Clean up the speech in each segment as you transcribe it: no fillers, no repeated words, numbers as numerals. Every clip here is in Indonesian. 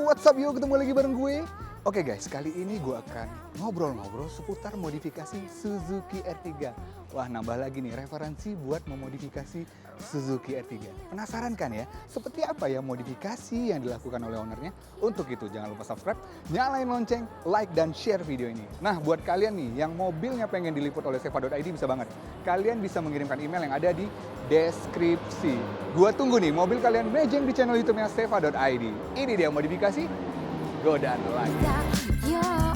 What's up, yuk ketemu lagi bareng gue. Oke guys, kali ini gue akan ngobrol-ngobrol seputar modifikasi Suzuki R3. Wah, nambah lagi nih referensi buat memodifikasi Suzuki R3. Penasaran kan ya, seperti apa ya modifikasi yang dilakukan oleh ownernya? Untuk itu jangan lupa subscribe, nyalain lonceng, like dan share video ini. Nah, buat kalian nih yang mobilnya pengen diliput oleh seva.id bisa banget. Kalian bisa mengirimkan email yang ada di deskripsi. Gua tunggu nih mobil kalian mejeng di channel YouTube-nya seva.id. Ini dia modifikasi godaan lagi.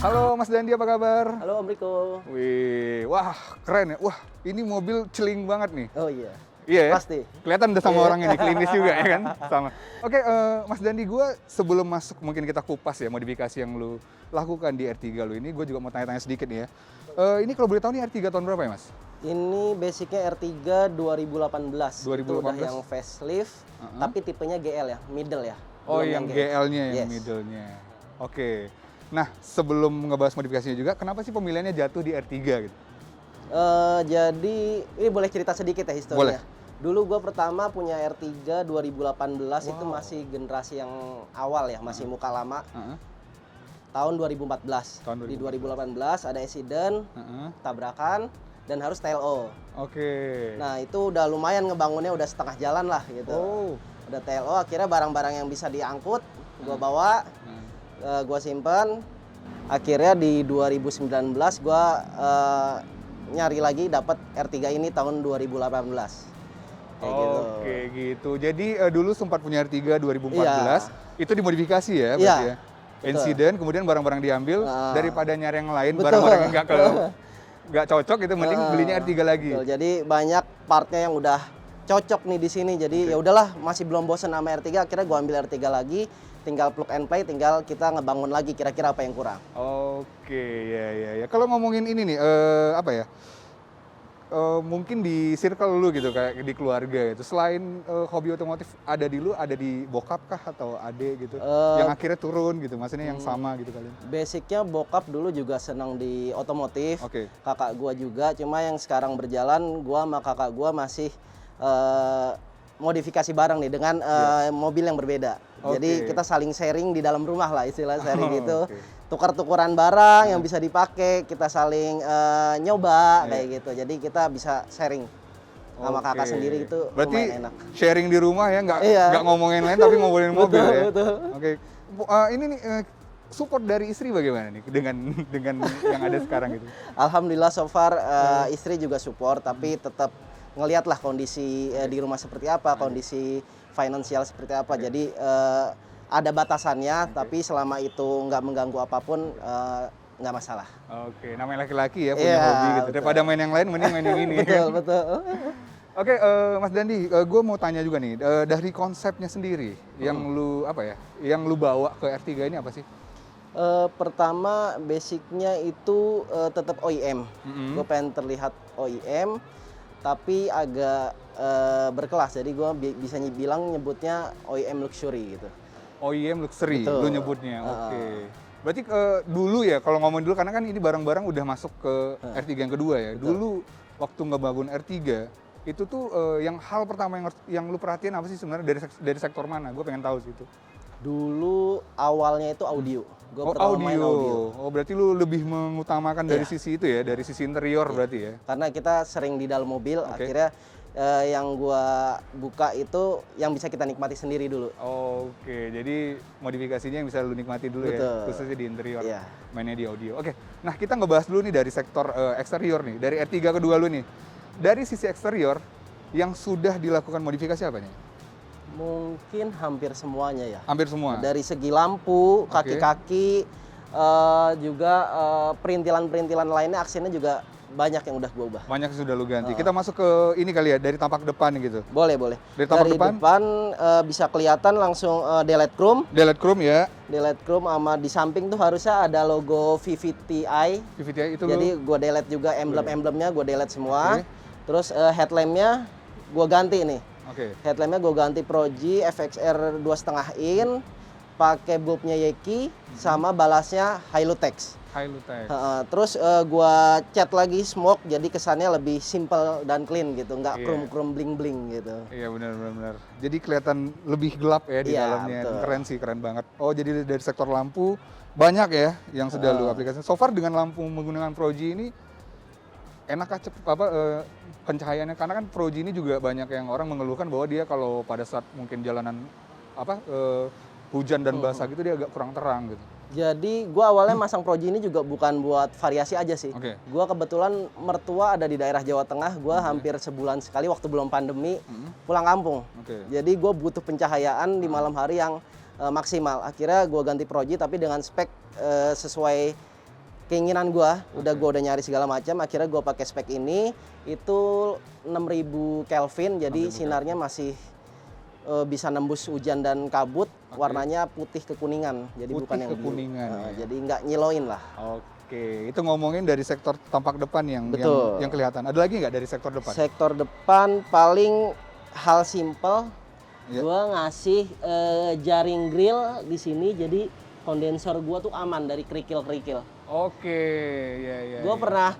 Halo Mas Dandi, apa kabar? Halo Om Riko. Wih, wah keren ya. Wah, ini mobil celing banget nih. Oh iya. Iya ya? Pasti. Kelihatan udah sama orangnya nih, klinis juga ya kan? Sama. Oke, Mas Dandi, gue sebelum masuk mungkin kita kupas ya modifikasi yang lu lakukan di R3 lu ini, gue juga mau tanya-tanya sedikit nih ya. Ini kalau boleh tahu nih R3 tahun berapa ya Mas? Ini basicnya R3 2018. 2018. Itu udah yang facelift, tapi tipenya GL ya, middle ya. Oh, belum yang GL-nya, yang Yes. middle-nya. Oke. Nah, sebelum ngebahas modifikasinya juga, kenapa sih pemilihannya jatuh di R3 gitu? Jadi, ini boleh cerita sedikit ya historinya. Boleh. Dulu gue pertama punya R3 2018, itu Wow. masih generasi yang awal ya, masih muka lama. Tahun 2014. Tahun Di 2018 ada accident, tabrakan, dan harus TLO. Oke. Nah, itu udah lumayan ngebangunnya, udah setengah jalan lah gitu. Oh. Udah TLO, akhirnya barang-barang yang bisa diangkut gue bawa, gue simpen. Akhirnya di 2019 gue nyari lagi dapat R3 ini tahun 2018. Kayak gitu. Oke, gitu. Jadi dulu sempat punya R3 2014, itu dimodifikasi ya berarti ya? Insiden, kemudian barang-barang diambil, daripada nyari yang lain, barang-barang yang nggak cocok, itu mending belinya R3 lagi. Betul, jadi banyak partnya yang udah cocok nih di sini. Jadi ya udahlah, masih belum bosen sama R3, akhirnya gue ambil R3 lagi, tinggal plug and play, tinggal kita ngebangun lagi kira-kira apa yang kurang. Oke, ya. Kalau ngomongin ini nih, apa ya? Mungkin di circle lu gitu, kayak di keluarga gitu. Selain hobi otomotif, ada di lu, ada di bokap kah atau ade gitu? Yang akhirnya turun gitu, maksudnya yang sama gitu kalian? Basicnya bokap dulu juga senang di otomotif, Oke. kakak gua juga. Cuma yang sekarang berjalan, gua sama kakak gua masih modifikasi bareng nih dengan mobil yang berbeda. Jadi kita saling sharing di dalam rumah lah, istilah sharing gitu. Tukar-tukuran barang yang bisa dipakai, kita saling nyoba kayak gitu. Jadi kita bisa sharing sama kakak sendiri, itu berarti lumayan enak. sharing di rumah ya, nggak ngomongin lain tapi ngobrolin mobil ya. Betul. Oke. Ini nih support dari istri bagaimana nih dengan yang ada sekarang gitu? Alhamdulillah so far istri juga support, tapi tetap ngelihatlah kondisi di rumah seperti apa, kondisi finansial seperti apa. Jadi ada batasannya, tapi selama itu nggak mengganggu apapun nggak masalah. Oke, namanya laki-laki ya, punya hobi gitu. Daripada main yang lain, mending main yang ini. Betul. Oke, Mas Dandi, gue mau tanya juga nih, dari konsepnya sendiri yang lu yang lu bawa ke R3 ini apa sih? Pertama basicnya itu tetap OEM. Gue pengen terlihat OEM, tapi agak berkelas. Jadi gue bisa bilang nyebutnya OEM luxury gitu. OEM luxury, Betul. lu nyebutnya. Oke. Berarti dulu ya, kalau ngomongin dulu, karena kan ini barang-barang udah masuk ke R3 yang kedua ya. Betul. Dulu waktu ngebangun R3, itu tuh yang hal pertama yang lu perhatiin apa sih sebenarnya dari sektor mana? Gue pengen tahu sih itu. Dulu awalnya itu audio. Gue pertama main audio. Oh, berarti lu lebih mengutamakan dari sisi itu ya, dari sisi interior berarti ya? Karena kita sering di dalam mobil, akhirnya yang gua buka itu yang bisa kita nikmati sendiri dulu. Oke, jadi modifikasinya yang bisa lu nikmati dulu. Betul. Ya, khususnya di interior, Iya. mainnya di audio. Oke, nah kita ngebahas dulu nih dari sektor eksterior nih, dari R3 kedua lu nih. Dari sisi eksterior, yang sudah dilakukan modifikasi apa nih? Mungkin hampir semuanya ya. Hampir semua? Dari segi lampu, kaki-kaki, juga perintilan-perintilan lainnya, aksennya juga banyak yang udah gue ubah. Banyak sudah lu ganti. Kita masuk ke ini kali ya, dari tampak depan gitu. Boleh. Dari tampak depan bisa kelihatan langsung delete chrome. Delete chrome ya. Delete chrome, sama di samping tuh harusnya ada logo VVTi. VVTi itu Jadi gue delete juga emblem-emblemnya, gue delete semua. Terus headlampnya gue ganti nih. Oke. Headlampnya gue ganti Proji FXR 2,5 in, pakai bulbnya Yeki, sama balasnya Hilux. Hilux. Terus gue cat lagi smoke, jadi kesannya lebih simple dan clean gitu, nggak krum-krum bling-bling gitu. Iya benar. Jadi kelihatan lebih gelap ya di Iya, dalamnya. betul. Keren sih, keren banget. Oh jadi dari sektor lampu banyak ya yang sudah lu aplikasikan. So far dengan lampu menggunakan Proji ini enak pencahayaannya, karena kan Proji ini juga banyak yang orang mengeluhkan bahwa dia kalau pada saat mungkin jalanan hujan dan basah gitu dia agak kurang terang gitu. Jadi gue awalnya masang Proji ini juga bukan buat variasi aja sih. Oke. Gue kebetulan mertua ada di daerah Jawa Tengah, gue hampir sebulan sekali waktu belum pandemi pulang kampung. Oke. Jadi gue butuh pencahayaan di malam hari yang maksimal. Akhirnya gue ganti Proji tapi dengan spek sesuai keinginan gue. Gue udah nyari segala macam. Akhirnya gue pakai spek ini itu 6000 Kelvin. Jadi sinarnya masih bisa nembus hujan dan kabut. Warnanya putih kekuningan. Jadi Putih bukan yang kekuningan, biru. ya. Jadi nggak nyiloin lah. Oke, itu ngomongin dari sektor tampak depan yang Betul. yang kelihatan. Ada lagi nggak dari sektor depan? Sektor depan paling hal simple. Ya. Gue ngasih jaring grill di sini. Jadi kondensor gue tuh aman dari kerikil-kerikil. Oke, ya. Gue pernah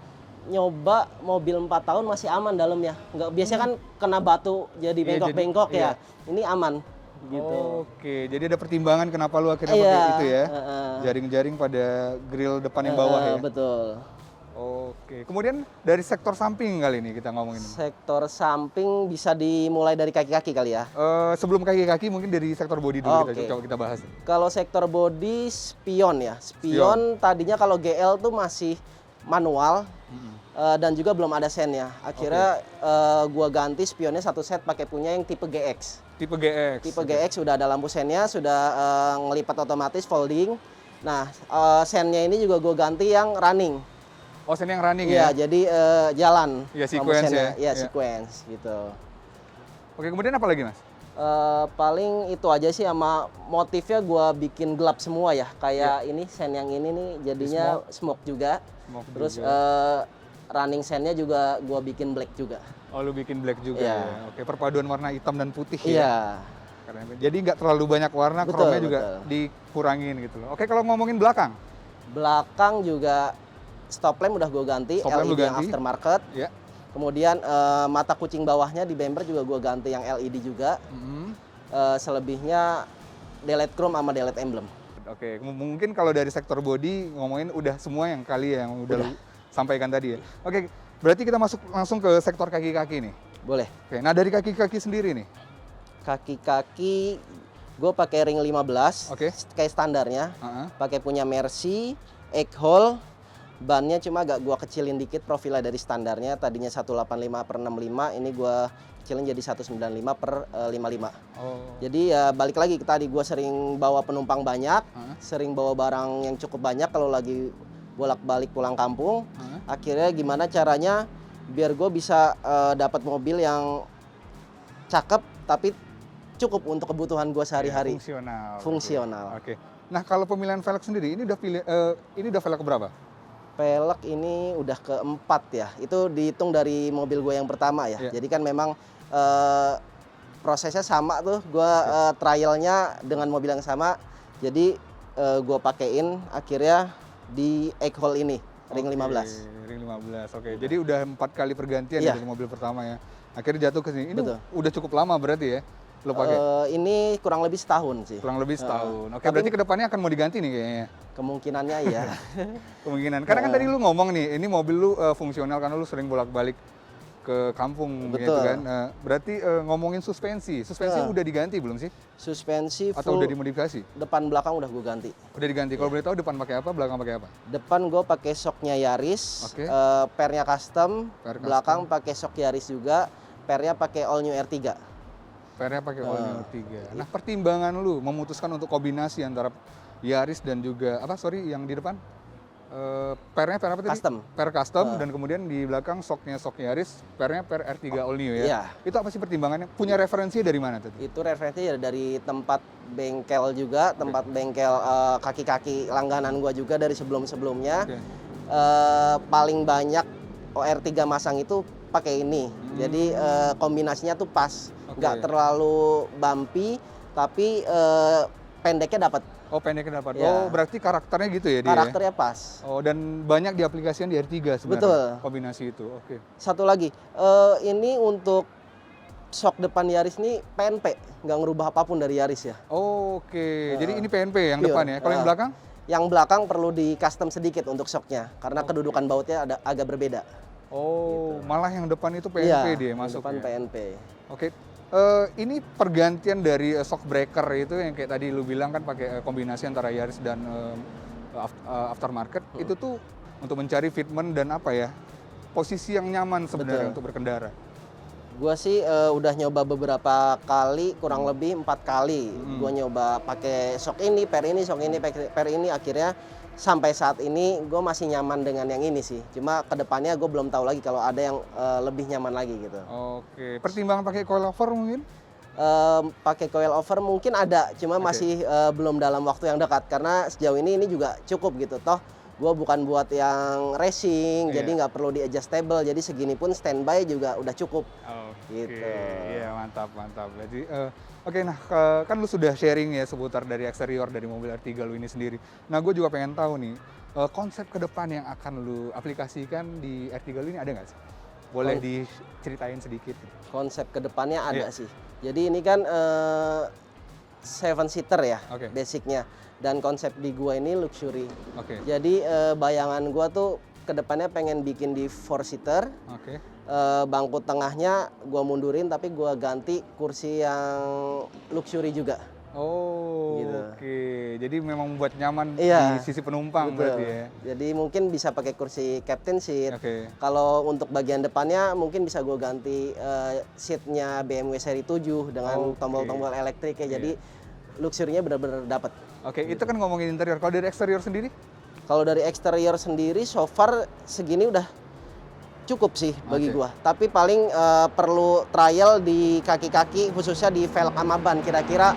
nyoba mobil 4 tahun masih aman dalamnya. Nggak, biasanya kan kena batu jadi bengkok-bengkok ya. Ini aman gitu. Oke, jadi ada pertimbangan kenapa lu akhirnya pakai itu ya. Jaring-jaring pada grill depan yang bawah ya. Betul. Oke, kemudian dari sektor samping kali ini kita ngomongin. Sektor samping bisa dimulai dari kaki-kaki kali ya. Sebelum kaki-kaki mungkin dari sektor bodi dulu kita bahas. Kalau sektor body spion ya. Spion tadinya kalau GL tuh masih manual. Dan juga belum ada sennya. Akhirnya gua ganti spionnya satu set pakai punya yang tipe GX. Tipe GX. Tipe GX sudah ada lampu sennya, sudah ngelipat otomatis folding. Nah, sennya ini juga gua ganti yang running. Oh, sen yang running ya? ya? Jadi jalan. Ya, sequence ya? Iya, sequence gitu. Oke, kemudian apa lagi, Mas? Paling itu aja sih, sama motifnya gua bikin gelap semua ya. Kayak ini sen yang ini nih jadinya smoke juga. Terus running sennya juga gua bikin black juga. Oh, lu bikin black juga ya. Oke, perpaduan warna hitam dan putih ya. Jadi nggak terlalu banyak warna, chrome-nya juga dikurangin gitu loh. Oke, kalau ngomongin belakang? Belakang juga stop lamp udah gua ganti, LED yang aftermarket. Ya. Kemudian mata kucing bawahnya di bumper juga gua ganti yang LED juga. Selebihnya delete chrome sama delete emblem. Oke, mungkin kalau dari sektor body ngomongin udah semua yang udah lu sampaikan tadi ya. Oke, berarti kita masuk langsung ke sektor kaki-kaki nih. Boleh. Oke, nah dari kaki-kaki sendiri nih. Kaki-kaki gue pakai ring 15, kayak standarnya. Pakai punya Mercy, egg hole. Bannya cuma agak gue kecilin dikit profilnya dari standarnya. Tadinya 185/65, ini gue kecilin jadi 195/55. Jadi ya balik lagi ke tadi, gue sering bawa penumpang banyak, sering bawa barang yang cukup banyak kalau lagi bolak-balik pulang kampung. Akhirnya gimana caranya biar gue bisa dapat mobil yang cakep tapi cukup untuk kebutuhan gue sehari-hari. Fungsional. Oke. Nah, kalau pemilihan velg sendiri ini udah velg berapa? Velg ini udah keempat ya. Itu dihitung dari mobil gue yang pertama ya. Jadi kan memang prosesnya sama tuh. Gue trialnya dengan mobil yang sama. Jadi gue pakein akhirnya di egg hole ini, ring 15. Ring 15, oke. Jadi udah 4 kali pergantian dari mobil pertama ya. Akhirnya jatuh ke sini. Ini udah cukup lama berarti ya lo pakai? Ini kurang lebih setahun sih. Kurang lebih setahun. Oke, berarti kedepannya akan mau diganti nih kayaknya. Kemungkinannya iya. Kemungkinan. Karena kan tadi lu ngomong nih, ini mobil lu fungsional karena lu sering bolak-balik ke kampung gitu kan. Berarti ngomongin suspensi udah diganti belum sih? Suspensi full. Atau udah dimodifikasi? Depan belakang udah gue ganti. Udah diganti. Kalau boleh tahu depan pakai apa, belakang pakai apa? Depan gue pakai shocknya Yaris, pernya custom. Belakang pakai shock Yaris juga, pernya pakai all new R3. Pernya pakai all new R3. Nah, pertimbangan lu memutuskan untuk kombinasi antara Yaris dan juga yang di depan? Pernya per apa tadi? Per custom dan kemudian di belakang shock Yaris, pernya per R3 all new ya. Iya. Itu apa sih pertimbangannya? Punya referensi dari mana tadi? Itu referensinya dari tempat bengkel juga, tempat bengkel kaki-kaki langganan gua juga dari sebelum-sebelumnya. Paling banyak OR3 masang itu pakai ini. Jadi kombinasinya tuh pas, Oke. nggak terlalu bumpy, tapi pendeknya dapat. Oh, pendeknya dapat. Ya. Oh, berarti karakternya gitu ya dia. Karakternya pas. Oh, dan banyak diaplikasikan di R3 sebenarnya. Betul. Kombinasi itu. Oke. Satu lagi, ini untuk shock depan Yaris ini PNP, nggak ngerubah apapun dari Yaris ya. Oke. Jadi ini PNP yang Pure. depan ya. Kalau yang belakang? Yang belakang perlu di custom sedikit untuk shocknya, karena kedudukan bautnya agak berbeda. Oh, malah yang depan itu PNP dia yang masuk depan ya. PNP. Oke. Ini pergantian dari shock breaker itu yang kayak tadi lu bilang kan pakai kombinasi antara Yaris dan aftermarket. Itu tuh untuk mencari fitment dan apa ya? Posisi yang nyaman sebenarnya Betul. untuk berkendara. Gua sih udah nyoba beberapa kali, kurang lebih 4 kali. Gua nyoba pakai shock ini, shock ini, per ini, akhirnya sampai saat ini gue masih nyaman dengan yang ini sih. Cuma kedepannya gue belum tahu lagi kalau ada yang lebih nyaman lagi gitu. Oke. Pertimbangan pakai coilover mungkin? Pakai coil over mungkin ada, cuma Oke. masih belum dalam waktu yang dekat karena sejauh ini juga cukup gitu. Toh gue bukan buat yang racing, Iya. jadi nggak perlu di adjustable. Jadi segini pun standby juga udah cukup. Oke. Gitu. Iya, mantap. Jadi oke, nah kan lu sudah sharing ya seputar dari eksterior dari mobil R3 lu ini sendiri. Nah, gue juga pengen tahu nih, konsep ke depan yang akan lu aplikasikan di R3 lu ini ada nggak sih? Boleh diceritain sedikit? Konsep kedepannya ada Iya. sih. Jadi ini kan 7-seater ya Oke. basicnya. Dan konsep di gua ini luxury. Oke. Jadi bayangan gua tuh kedepannya pengen bikin di 4-seater. Oke. Bangku tengahnya gua mundurin tapi gua ganti kursi yang luxury juga. Oh, Gitu. oke. Jadi memang membuat nyaman Iya. di sisi penumpang berarti ya. Jadi mungkin bisa pakai kursi captain seat. Oke. Kalau untuk bagian depannya mungkin bisa gue ganti seatnya BMW seri 7 dengan Oke. tombol-tombol elektrik ya. Iya. Jadi luxury-nya benar-benar dapat. Oke, itu kan ngomongin interior. Kalau dari eksterior sendiri? Kalau dari eksterior sendiri so far segini udah cukup sih bagi Oke. gua. Tapi paling perlu trial di kaki-kaki khususnya di velg sama ban, kira-kira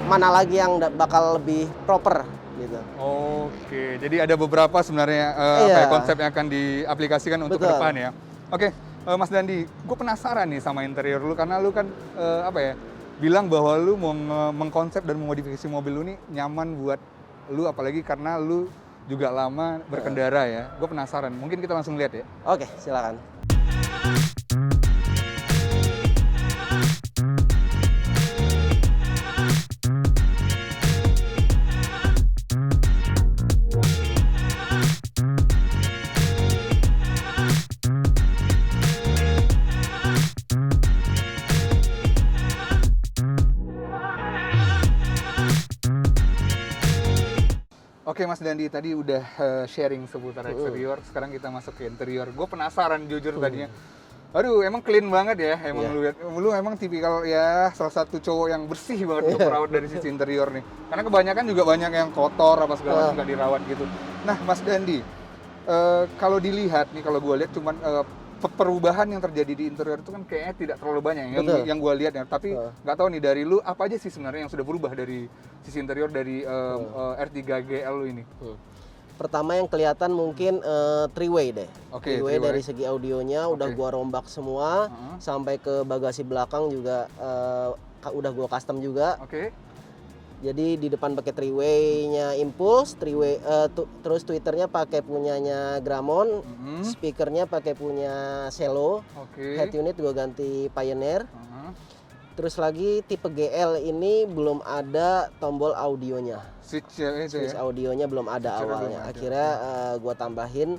mana lagi yang bakal lebih proper gitu. Oke, jadi ada beberapa sebenarnya Iya. kayak konsep yang akan diaplikasikan untuk ke Betul. depan ya. Oke, Mas Dandi, gue penasaran nih sama interior lu karena lu kan apa ya, bilang bahwa lu mau mengkonsep dan memodifikasi mobil lu nih nyaman buat lu, apalagi karena lu juga lama berkendara ya. Gue penasaran, mungkin kita langsung lihat ya. Oke, silakan. Oke Mas Dandi, tadi udah sharing seputar eksterior, sekarang kita masuk ke interior. Gue penasaran jujur tadinya. Aduh, emang clean banget ya. Emang lu emang tipikal ya salah satu cowok yang bersih banget untuk merawat dari sisi interior nih. Karena kebanyakan juga banyak yang kotor apa segala macam nggak dirawat gitu. Nah, Mas Dandi, kalau dilihat nih, kalau gue lihat cuman perubahan yang terjadi di interior itu kan kayaknya tidak terlalu banyak yang gue lihat ya. Tapi nggak tahu nih dari lu apa aja sih sebenarnya yang sudah berubah dari sisi interior dari R3 GL lu ini? Pertama yang kelihatan mungkin three-way deh. Oke, Three-way three-way. dari segi audionya udah gua rombak semua, sampai ke bagasi belakang juga udah gua custom juga. Oke. Jadi di depan pakai three-way-nya Impulse, terus tweeternya pakai punyanya Gramon, speakernya pakai punya Cello, Oke. head unit gua ganti Pioneer. Heeh. Terus lagi tipe GL ini belum ada tombol audionya. Switch ya itu Switch ya. audionya belum ada Switchernya awalnya. belum ada. Akhirnya gua tambahin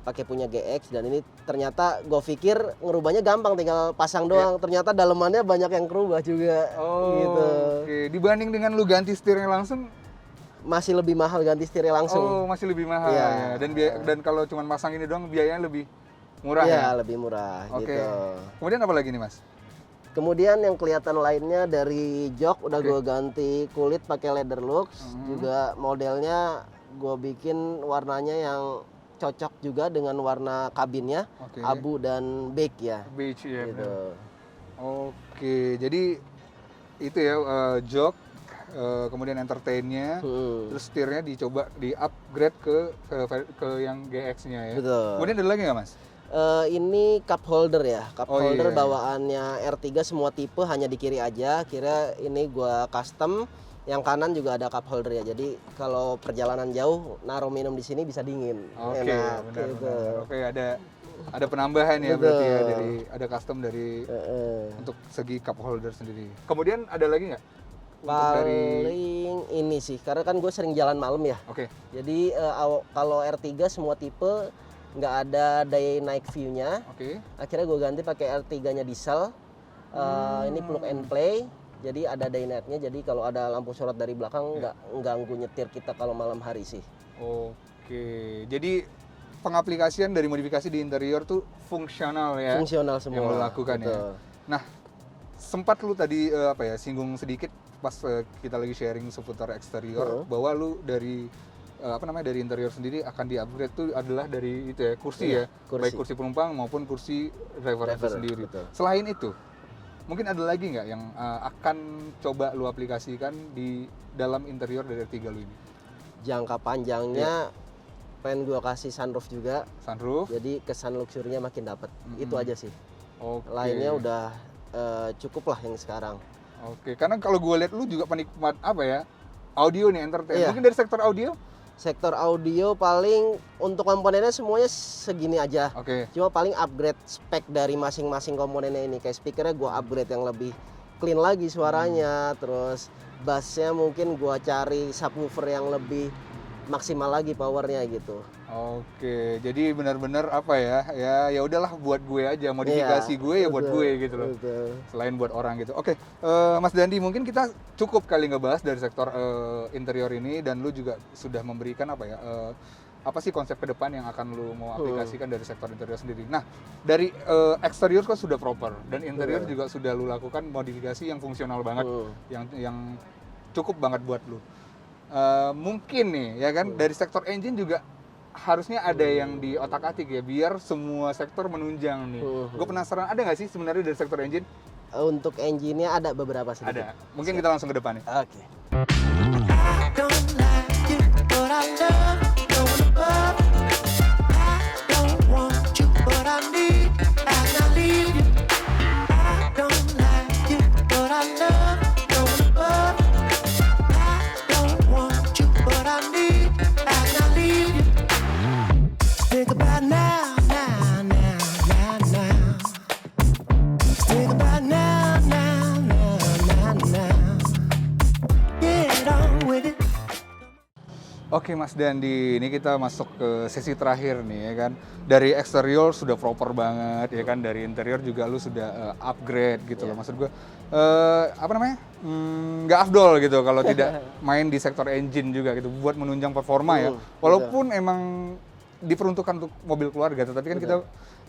pakai punya GX, dan ini ternyata gue pikir ngerubahnya gampang, tinggal pasang doang. Ternyata dalemannya banyak yang kerubah juga. Oh, Gitu. oke. Dibanding dengan lu ganti setirnya langsung, Masih lebih mahal ganti setirnya langsung. oh masih lebih mahal Iya. ya. Dan kalau cuma pasang ini doang biayanya lebih murah Iya, ya. lebih murah Oke. gitu. Kemudian apa lagi nih Mas? Kemudian yang kelihatan lainnya dari jok udah Oke. gue ganti kulit pakai leather looks, juga modelnya gue bikin warnanya yang cocok juga dengan warna kabinnya, Oke. abu dan beige ya. Beige ya. Gitu. benar. Oke, jadi itu ya jok, kemudian entertainnya, terus setirnya dicoba di upgrade ke yang GX-nya ya. Betul. Kemudian ada lagi nggak Mas? Ini cup holder ya, cup Oh, holder iya. bawaannya R3 semua tipe hanya di kiri aja. Kira ini gua custom, yang kanan juga ada cup holder ya. Jadi kalau perjalanan jauh naruh minum di sini bisa dingin, Oke, enak benar, gitu. benar. Oke, ada penambahan ya Betul. berarti ya, ada custom dari Heeh. untuk segi cup holder sendiri. Kemudian ada lagi nggak? Untuk dari Paling ini sih, karena kan gue sering jalan malam ya. Oke. Jadi kalau R3 semua tipe nggak ada day night view-nya. Oke. Akhirnya gue ganti pakai R3-nya diesel. Ini plug and play. Jadi ada day night-nya. Jadi kalau ada lampu sorot dari belakang nggak ganggu nyetir kita kalau malam hari sih. Oke. Jadi pengaplikasian dari modifikasi di interior tuh fungsional ya. Fungsional semua. Yang lo lakukan ya. Betul. Nah, sempat lu tadi singgung sedikit pas kita lagi sharing seputar eksterior bahwa lu dari dari interior sendiri akan di-upgrade tuh adalah dari itu ya, kursi Iya, ya. kursi. Baik kursi penumpang maupun kursi driver itu sendiri. betul. Selain itu, mungkin ada lagi nggak yang akan coba lu aplikasikan di dalam interior dari R3 lu ini? Jangka panjangnya pengen gue kasih sunroof juga. Sunroof. Jadi kesan luxury-nya makin dapet. Itu aja sih. Oke. Lainnya udah cukup lah yang sekarang. Oke, karena kalau gue lihat lu juga penikmat audio nih, entertain. Iya. Mungkin dari sektor audio? Sektor audio paling untuk komponennya semuanya segini aja. Oke. Cuma paling upgrade spek dari masing-masing komponennya ini. Kayak speakernya gua upgrade yang lebih clean lagi suaranya. Terus bassnya mungkin gua cari subwoofer yang lebih maksimal lagi powernya gitu. Oke, jadi benar-benar ya udahlah buat gue aja, modifikasi Iya, gue ya buat betul, gue gitu loh. betul. Selain buat orang gitu. Oke, Mas Dandi, mungkin kita cukup kali ngebahas dari sektor interior ini, dan lu juga sudah memberikan apa sih konsep ke depan yang akan lu mau aplikasikan dari sektor interior sendiri. Nah, dari eksterior kan sudah proper, dan interior juga sudah lu lakukan modifikasi yang fungsional banget, yang cukup banget buat lu. Mungkin nih ya kan, dari sektor engine juga harusnya ada yang di otak-atik ya, biar semua sektor menunjang nih. Gue penasaran, ada nggak sih sebenarnya dari sektor engine? Untuk engine-nya ada beberapa sedikit. Ada. Mungkin kita langsung ke depan nih. Oke. I don't like you, but I love no one above. I don't want you, but I need, and I leave you. I don't like you, but I love no one above. I don't want you, but I need, and I leave you. Think about now, now, now, now, now. Think about now, now, now, now, now. Get on with it. Oke Mas Dandi, ini kita masuk ke sesi terakhir nih ya kan. Dari eksterior sudah proper banget ya kan, dari interior juga lu sudah upgrade gitu loh. Maksud gue nggak afdol gitu kalau tidak main di sektor engine juga gitu, buat menunjang performa ya. Walaupun emang diperuntukkan untuk mobil keluarga, tetapi kan kita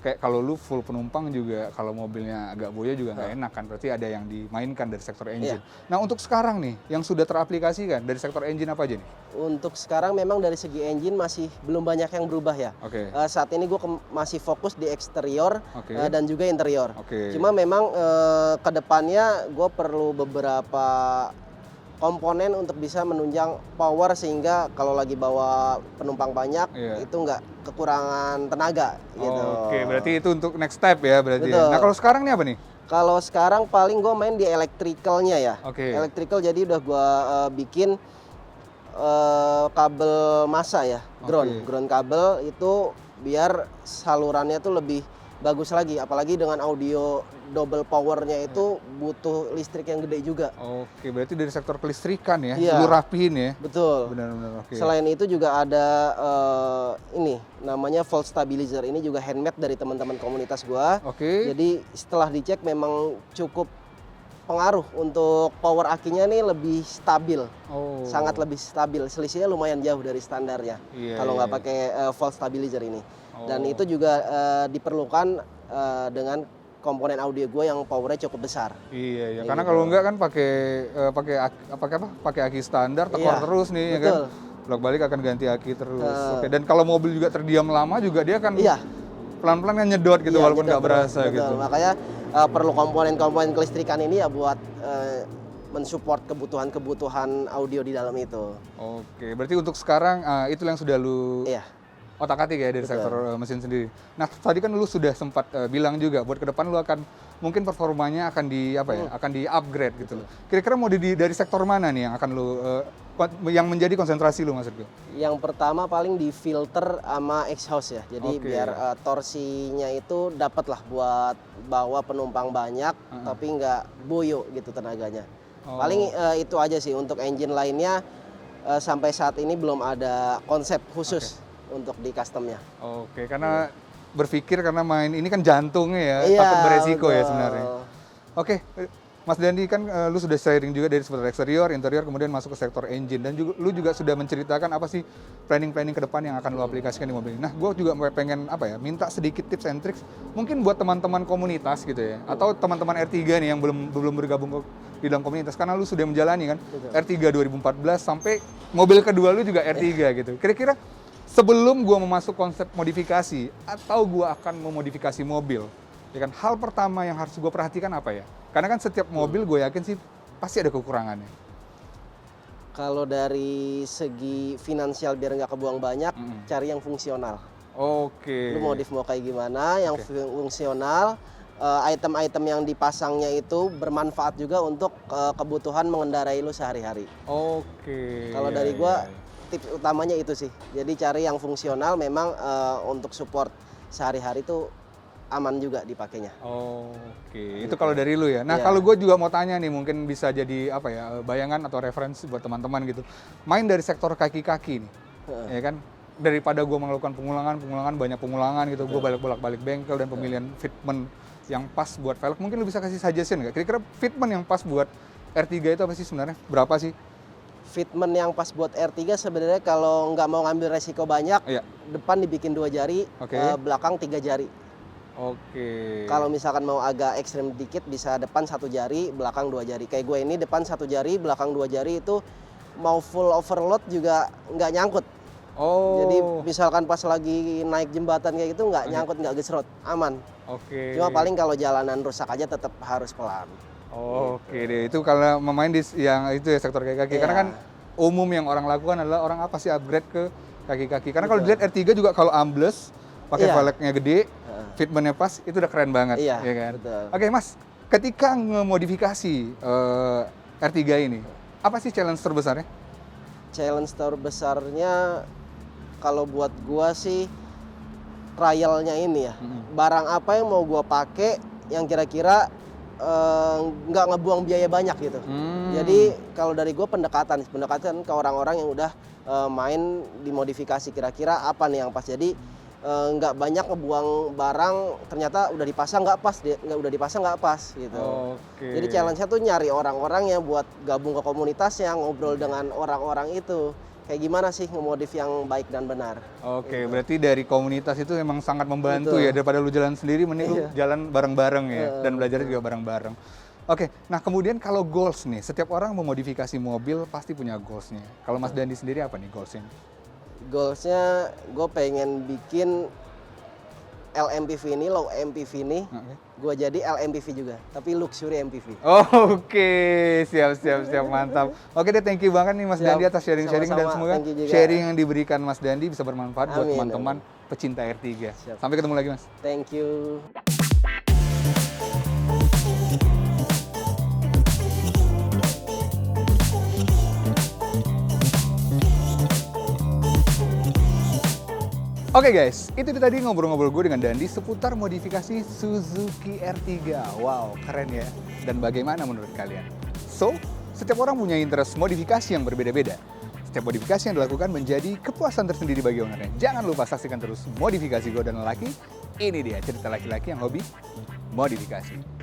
kayak kalau lu full penumpang juga, kalau mobilnya agak boya juga nggak enak kan, berarti ada yang dimainkan dari sektor engine. Nah untuk sekarang nih, yang sudah teraplikasikan dari sektor engine apa aja nih? Untuk sekarang memang dari segi engine masih belum banyak yang berubah ya. Oke. Saat ini gue masih fokus di eksterior Oke. dan juga interior. Oke. Cuma memang kedepannya gue perlu beberapa komponen untuk bisa menunjang power, sehingga kalau lagi bawa penumpang banyak itu nggak kekurangan tenaga gitu. Oke, berarti itu untuk next step ya berarti. Betul. Nah kalau sekarang nih apa nih? Kalau sekarang paling gue main di electricalnya ya. Oke. Electrical jadi udah gue bikin kabel massa ya, ground kabel itu biar salurannya tuh lebih bagus lagi, apalagi dengan audio double powernya itu butuh listrik yang gede juga. Oke, berarti dari sektor kelistrikan ya, Iya. lu rapihin ya. Betul. Benar-benar oke. Selain itu juga ada ini namanya volt stabilizer, ini juga handmade dari teman-teman komunitas gua. Oke. Jadi setelah dicek memang cukup pengaruh untuk power akinya nih lebih stabil. Oh. Sangat lebih stabil, selisihnya lumayan jauh dari standarnya Iya, kalau iya, nggak iya. pakai volt stabilizer ini. Dan Oh. itu juga diperlukan dengan komponen audio gue yang powernya cukup besar. Iya, ya. Kayak Karena gitu. kalau enggak kan pakai aki standar, tekor Iya, terus nih ya kan. betul. Bolak-balik akan ganti aki terus. Oke, dan kalau mobil juga terdiam lama juga dia kan Iya. pelan-pelan kan nyedot gitu Iya, walaupun gitu, nggak berasa betul. gitu. Makanya perlu komponen-komponen kelistrikan ini ya buat mensupport kebutuhan-kebutuhan audio di dalam itu. Oke, berarti untuk sekarang itu yang sudah lu Iya. otak-atik ya dari Betul. sektor mesin sendiri. Nah, tadi kan lu sudah sempat bilang juga buat ke depan lu akan mungkin performanya akan akan di-upgrade gitu loh. Kira-kira mau dari sektor mana nih yang akan lu yang menjadi konsentrasi lu maksud gue? Yang pertama paling di filter sama exhaust ya. Jadi Oke. biar torsinya itu dapat lah buat bawa penumpang banyak tapi nggak boyo gitu tenaganya. Oh. Paling itu aja sih. Untuk engine lainnya sampai saat ini belum ada konsep khusus untuk di customnya. Oke, karena berpikir karena main ini kan jantungnya ya, Iya, takut beresiko ya betul. sebenarnya. Oke, Mas Dandi kan lu sudah sharing juga dari seputar eksterior, interior, kemudian masuk ke sektor engine dan juga lu juga sudah menceritakan apa sih planning ke depan yang akan lu aplikasikan di mobil ini. Nah, gue juga pengen minta sedikit tips and tricks mungkin buat teman-teman komunitas gitu ya, atau teman-teman R3 nih yang belum bergabung di dalam komunitas karena lu sudah menjalani kan R3 2014 sampai mobil kedua lu juga R3 gitu. Kira-kira sebelum gua memasuk konsep modifikasi atau gua akan memodifikasi mobil, ya kan hal pertama yang harus gua perhatikan apa ya? Karena kan setiap mobil gue yakin sih pasti ada kekurangannya. Kalau dari segi finansial biar nggak kebuang banyak, cari yang fungsional. Oke. Lu modif mau kayak gimana, yang fungsional, item-item yang dipasangnya itu bermanfaat juga untuk kebutuhan mengendarai lu sehari-hari. Oke. Kalau dari gua tips utamanya itu sih. Jadi cari yang fungsional memang untuk support sehari-hari tuh aman juga dipakainya. Oke, itu kalau dari lu ya. Nah, Iya. kalau gue juga mau tanya nih, mungkin bisa jadi bayangan atau referensi buat teman-teman gitu. Main dari sektor kaki-kaki nih, ya kan? Daripada gue melakukan pengulangan, banyak pengulangan gitu, gue bolak-balik bengkel dan pemilihan fitment yang pas buat velg. Mungkin lu bisa kasih suggestion nggak? Kira-kira fitment yang pas buat R3 itu apa sih sebenarnya? Berapa sih? Fitment yang pas buat R3 sebenarnya kalau nggak mau ngambil resiko banyak, Iya. depan dibikin 2 jari, Oke. belakang 3 jari. Oke. Kalau misalkan mau agak ekstrem dikit bisa depan 1 jari, belakang 2 jari. Kayak gue ini depan 1 jari, belakang 2 jari itu mau full overload juga nggak nyangkut. Oh. Jadi misalkan pas lagi naik jembatan kayak gitu nggak nyangkut, nggak gesrot, aman. Oke. Cuma paling kalau jalanan rusak aja tetap harus pelan. Oke deh, itu kalau memain di yang itu ya sektor kaki-kaki. Iya. Karena kan umum yang orang lakukan adalah orang apa sih upgrade ke kaki-kaki. Karena kalau dilihat R3 juga kalau ambles, pakai Iya. velgnya gede, fitmentnya pas, itu udah keren banget. Iya, ya kan? betul. Oke Mas, ketika ngemodifikasi R3 ini, apa sih challenge terbesarnya? Challenge terbesarnya kalau buat gua sih trialnya ini ya. Barang apa yang mau gua pakai yang kira-kira nggak ngebuang biaya banyak gitu. Jadi kalau dari gue pendekatan ke orang-orang yang udah main di modifikasi kira-kira apa nih yang pas. Jadi nggak banyak ngebuang barang ternyata udah dipasang nggak pas, udah dipasang nggak pas gitu. Oke. Jadi challenge-nya tuh nyari orang-orang yang buat gabung ke komunitasnya, ngobrol dengan orang-orang itu. Kayak gimana sih ngemodif yang baik dan benar. Oke, berarti dari komunitas itu memang sangat membantu Betul. ya, daripada lu jalan sendiri mending lu Iya. jalan bareng-bareng ya dan belajar juga bareng-bareng. Oke, nah kemudian kalau goals nih, setiap orang memodifikasi mobil pasti punya goalsnya. Kalau Mas Dandi sendiri apa nih goalsnya? Goalsnya gue pengen bikin LMPV ini, low MPV ini, Oke. gue jadi LMPV juga, tapi luxury MPV. Oke, siap mantap. Oke deh, thank you banget nih Mas Siap. Dandi atas sharing-sharing dan Sama-sama, semoga thank you juga. sharing yang diberikan Mas Dandi bisa bermanfaat buat Amin, teman-teman pecinta R3. Siap. Sampai ketemu lagi Mas. Thank you. Oke guys, itu tadi ngobrol-ngobrol gue dengan Dandi seputar modifikasi Suzuki R3. Wow, keren ya. Dan bagaimana menurut kalian? So, setiap orang punya interest modifikasi yang berbeda-beda. Setiap modifikasi yang dilakukan menjadi kepuasan tersendiri bagi ownernya. Jangan lupa saksikan terus Modifikasi Go dan Lelaki. Ini dia cerita laki-laki yang hobi modifikasi.